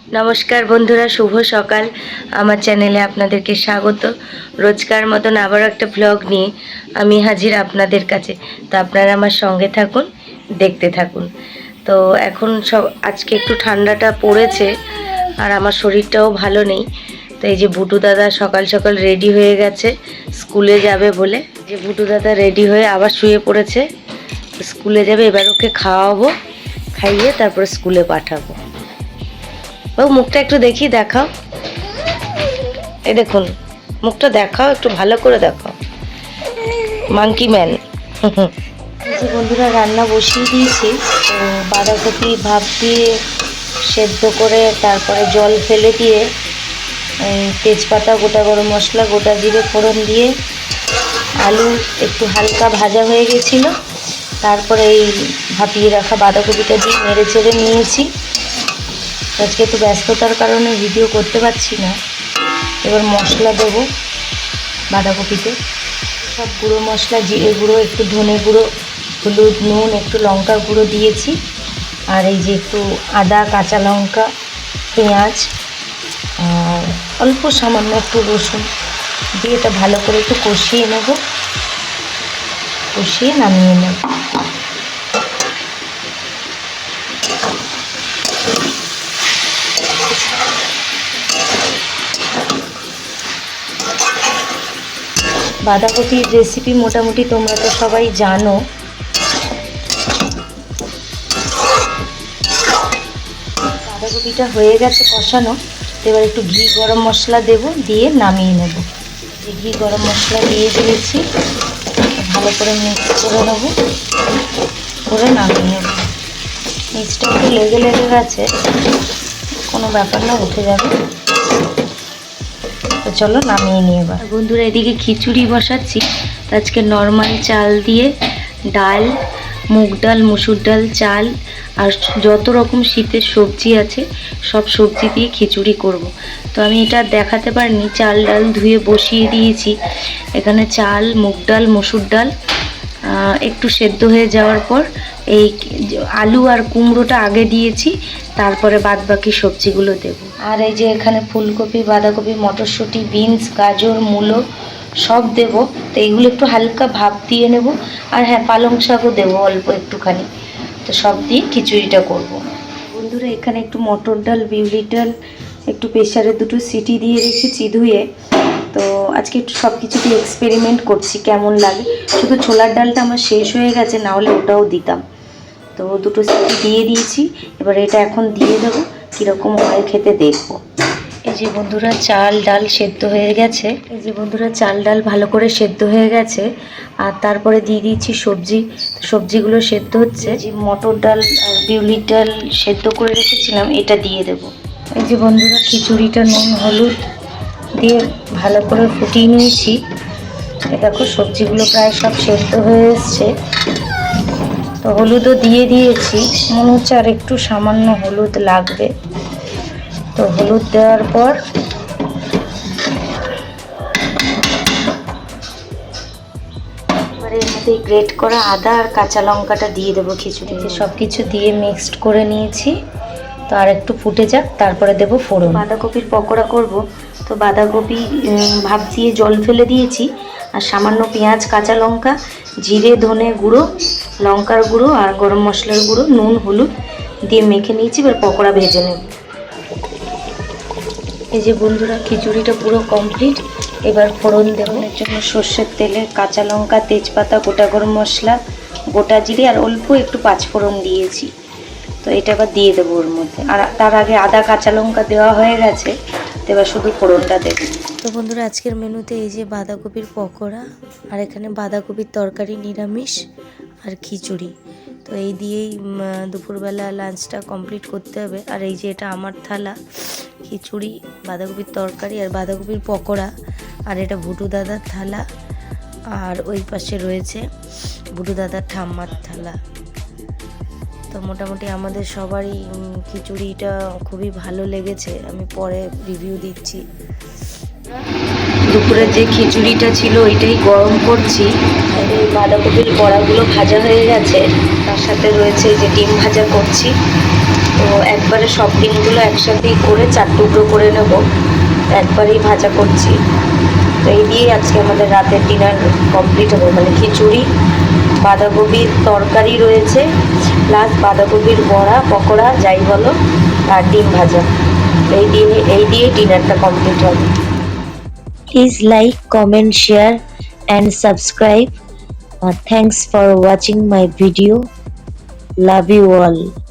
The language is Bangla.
নমস্কার বন্ধুরা, শুভ সকাল। আমার চ্যানেলে আপনাদেরকে স্বাগত। রোজকার মতন আবার একটা ব্লগ নিয়ে আমি হাজির আপনাদের কাছে। তো আপনারা আমার সঙ্গে থাকুন, দেখতে থাকুন। তো এখন আজকে একটু ঠান্ডাটা পড়েছে আর আমার শরীরটাও ভালো নেই। তো এই যে বুটু দাদা সকাল সকাল রেডি হয়ে গেছে স্কুলে যাবে বলে। যে বুটু দাদা রেডি হয়ে আবার শুয়ে পড়েছে, স্কুলে যাবে। এবার ওকে খাওয়াবো, খাইয়ে তারপরে স্কুলে পাঠাবো। বাবু মুখটা একটু দেখাও। এই দেখুন, মুখটা দেখাও, একটু ভালো করে দেখাও। Monkey man. বন্ধুরা, রান্না বসিয়ে দিয়েছি। তো বাঁধাকপি ভাপ দিয়ে সেদ্ধ করে তারপরে জল ফেলে দিয়ে তেজপাতা, গোটা গরম মশলা, গোটা জিরে ফোড়ন দিয়ে আলু একটু হালকা ভাজা হয়ে গেছিল, তারপরে এই ভাপিয়ে রাখা বাঁধাকপিটা দিয়ে নেড়ে চেড়ে নিয়েছি। আজকে একটু ব্যস্ততার কারণে ভিডিও করতে পারছি না। এবার মশলা দেবো বাঁধাকপিতে, সব গুঁড়ো মশলা, জিরে গুঁড়ো, একটু ধনে গুঁড়ো, হলুদ, নুন, একটু লঙ্কার গুঁড়ো দিয়েছি। আর এই যে একটু আদা, কাঁচা লঙ্কা, পেঁয়াজ আর অল্প সামান্য একটু রসুন দিয়ে এটা ভালো করে একটু কষিয়ে নেব, কষিয়ে নামিয়ে নেব। বাঁধাকপির রেসিপি মোটামুটি তোমরা তো সবাই জানো। বাঁধাকপিটা হয়ে গেছে কষানো, এবার একটু ঘি গরম মশলা দেব, দিয়ে নামিয়ে নেব। ঘি গরম মশলা দিয়ে দিয়েছি, ভালো করে মিক্স করে নেব, করে নামিয়ে নেব। মিক্সটা একটু লেগে গেছে, কোনো ব্যাপার না, উঠে যাবে। তো চলো নামিয়ে নিয়ে। এবার বন্ধুরা, এদিকে খিচুড়ি বসাচ্ছি। আজকে নর্মাল চাল দিয়ে ডাল, মুগ ডাল, মুসুর ডাল, চাল আর যত রকম শীতের সবজি আছে সব সবজি দিয়ে খিচুড়ি করব। তো আমি এটা দেখাতে পারিনি, চাল ডাল ধুয়ে বসিয়ে দিয়েছি। এখানে চাল, মুগ ডাল, মুসুর ডাল একটু সেদ্ধ হয়ে যাওয়ার পর এই আলু আর কুমড়োটা আগে দিয়েছি, তারপরে বাদ বাকি সবজিগুলো দেব। আর এই যে এখানে ফুলকপি, বাঁধাকপি, মটরশুঁটি, বিনস, গাজর, মূলো সব দেব। তো এইগুলো একটু হালকা ভাপ দিয়ে নেব। আর হ্যাঁ, পালং শাকও দেবো অল্প একটুখানি। তো সব দিয়ে খিচুড়িটা করব। বন্ধুরা, এখানে একটু মটর ডাল, বিউলির ডাল একটু প্রেসারে দুটো সিটি দিয়ে রেখেছি ধুয়ে। তো আজকে একটু সব কিছু দিয়ে এক্সপেরিমেন্ট করছি কেমন লাগে। শুধু ছোলার ডালটা আমার শেষ হয়ে গেছে, না হলে ওটাও দিতাম। তো দুটো সিটি দিয়ে দিয়েছি, এবার এটা এখন দিয়ে দেবো, কীরকম হয় খেতে দেখবো। এই যে বন্ধুরা, চাল ডাল সেদ্ধ হয়ে গেছে। এই যে বন্ধুরা, চাল ডাল ভালো করে সেদ্ধ হয়ে গেছে। আর তারপরে দিয়ে দিয়েছি সবজি, সবজিগুলো সেদ্ধ হচ্ছে। যে মটর ডাল আর বিউলির ডাল সেদ্ধ করে রেখেছিলাম, এটা দিয়ে দেব। এই যে বন্ধুরা, খিচুড়িটা নুন হলুদ দিয়ে ভালো করে ফুটিয়ে নিয়েছি। দেখো সবজিগুলো প্রায় সব সেদ্ধ হয়ে এসছে। তো হলুদও দিয়ে দিয়েছি, মনে হচ্ছে আর একটু সামান্য হলুদ লাগবে। তো হলুদ দেওয়ার পর এবারে এর মধ্যে গ্রেট করা আদা আর কাঁচা লঙ্কাটা দিয়ে দেবো খিচুড়িতে। সব কিছু দিয়ে মিক্সড করে নিয়েছি। তো আর একটু ফুটে যাক, তারপরে দেবো ফোড়ন। বাঁধাকপির পকোড়া করব। তো বাঁধাকপি ভাপ দিয়ে জল ফেলে দিয়েছি, আর সামান্য পেঁয়াজ, কাঁচা লঙ্কা, জিরে, ধনে গুঁড়ো, লঙ্কার গুঁড়ো আর গরম মশলার গুঁড়ো, নুন, হলুদ দিয়ে মেখে নিয়েছি। এবার পকোড়া ভেজে নেব। এই যে বন্ধুরা, খিচুড়িটা পুরো কমপ্লিট। এবার ফোড়ন দেওয়ার জন্য সর্ষের তেলে কাঁচা লঙ্কা, তেজপাতা, গোটা গরম মশলা, গোটা জিরে আর অল্প একটু পাঁচফোড়ন দিয়েছি। তো এটা এবার দিয়ে দেবো ওর মধ্যে। আর তার আগে আদা কাঁচা লঙ্কা দেওয়া হয়ে গেছে, তো এবার শুধু ফোড়নটা দেবো। তো বন্ধুরা, আজকের মেনুতে এই যে বাঁধাকপির পকোড়া, আর এখানে বাঁধাকপির তরকারি নিরামিষ আর খিচুড়ি। তো এই দিয়েই দুপুরবেলা লাঞ্চটা কমপ্লিট করতে হবে। আর এই যে এটা আমার থালা, খিচুড়ি, বাঁধাকপির তরকারি আর বাঁধাকপির পকোড়া। আর এটা ভুটু দাদার থালা, আর ওই পাশে রয়েছে ভুটু দাদার ঠাম্মার থালা। তো মোটামুটি আমাদের সবারই খিচুড়িটা খুবই ভালো লেগেছে। আমি পরে রিভিউ দিচ্ছি। দুপুরে যে খিচুড়িটা ছিল ওইটাই গরম করছি। আর এই বাঁধাকপির বড়াগুলো ভাজা হয়ে গেছে, তার সাথে রয়েছে যে ডিম ভাজা করছি। তো একবারে সব ডিমগুলো একসাথেই করে 4 টুকরো করে নেব, একবারেই ভাজা করছি। তো এই দিয়েই আজকে আমাদের রাতের ডিনার কমপ্লিট হবে, মানে খিচুড়ি, বাঁধাকপির তরকারি রয়েছে, প্লাস বাঁধাকপির বড়া পকোড়া যাই বলো, আর ডিম ভাজা। এই দিয়ে ডিনারটা কমপ্লিট হবে। Please like, comment, share and subscribe. Thanks for watching my video. Love you all.